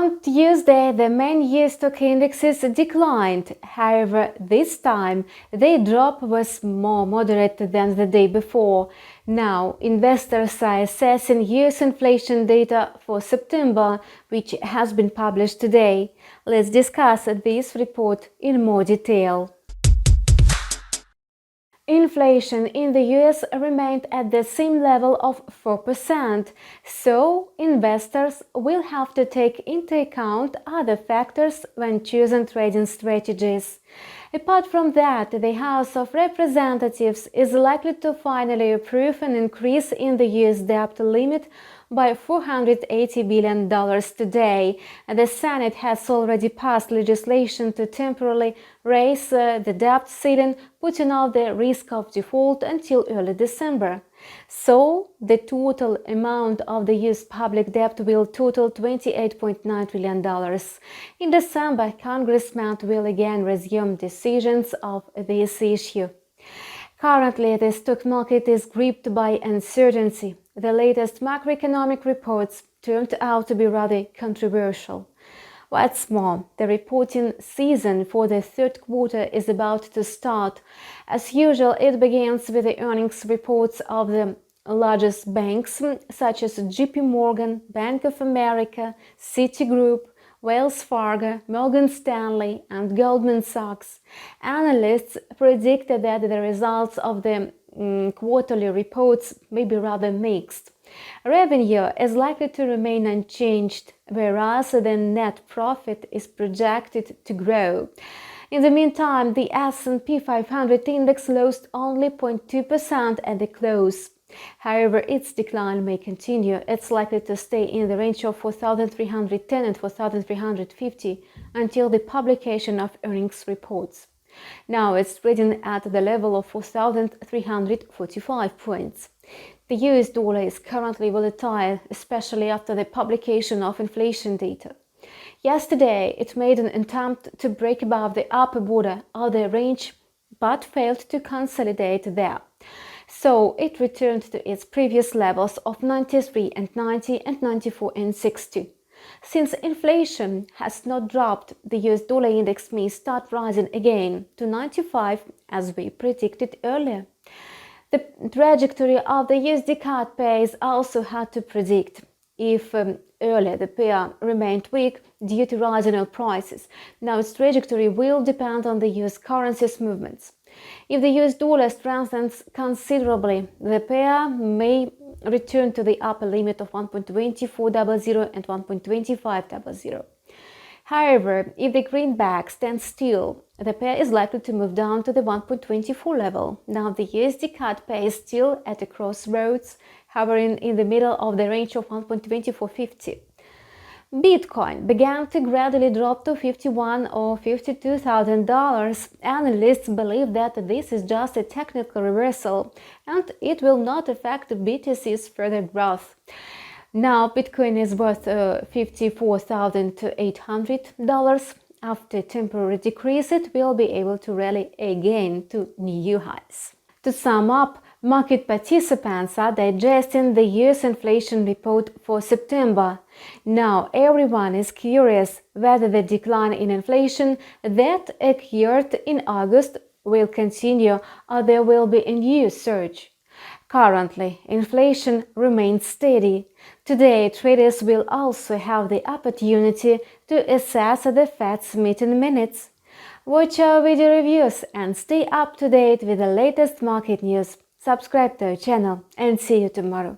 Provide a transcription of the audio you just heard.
On Tuesday, the main US stock indexes declined. However, this time, their drop was more moderate than the day before. Now, investors are assessing US inflation data for September, which has been published today. Let's discuss this report in more detail. Inflation in the US remained at the same level of 4%, so investors will have to take into account other factors when choosing trading strategies. Apart from that, the House of Representatives is likely to finally approve an increase in the US debt limit by $480 billion today. The Senate has already passed legislation to temporarily raise the debt ceiling, putting off the risk of default until early December. So, the total amount of the US public debt will total $28.9 trillion. In December, congressmen will again resume decisions of this issue. Currently, the stock market is gripped by uncertainty. The latest macroeconomic reports turned out to be rather controversial. What's more, the reporting season for the third quarter is about to start. As usual, it begins with the earnings reports of the largest banks, such as JP Morgan, Bank of America, Citigroup, Wells Fargo, Morgan Stanley, and Goldman Sachs. Analysts predicted that the results of the quarterly reports may be rather mixed. Revenue is likely to remain unchanged, whereas the net profit is projected to grow. In the meantime, the S&P500 index lost only 0.2% at the close. However, its decline may continue. It's likely to stay in the range of 4,310 and 4,350 until the publication of earnings reports. Now it's trading at the level of 4,345 points. The US dollar is currently volatile, especially after the publication of inflation data. Yesterday, it made an attempt to break above the upper border of the range, but failed to consolidate there. So it returned to its previous levels of 93.90 and 94.60. Since inflation has not dropped, the US dollar index may start rising again to 95 as we predicted earlier. The trajectory of the USD CAD pair is also hard to predict. If earlier the pair remained weak due to rising oil prices, now its trajectory will depend on the US currency's movements. If the US dollar strengthens considerably, the pair may return to the upper limit of 1.2400 and 1.2500. However, if the greenback stands still, the pair is likely to move down to the 1.24 level. Now the USD CAD pair is still at a crossroads, hovering in the middle of the range of 1.2450. Bitcoin began to gradually drop to $51,000 or $52,000. Analysts believe that this is just a technical reversal and it will not affect BTC's further growth. Now Bitcoin is worth $54,800. After a temporary decrease, it will be able to rally again to new highs. To sum up, market participants are digesting the US inflation report for September. Now everyone is curious whether the decline in inflation that occurred in August will continue or there will be a new surge. Currently, inflation remains steady. Today, traders will also have the opportunity to assess the Fed's meeting minutes. Watch our video reviews and stay up to date with the latest market news. Subscribe to our channel and see you tomorrow.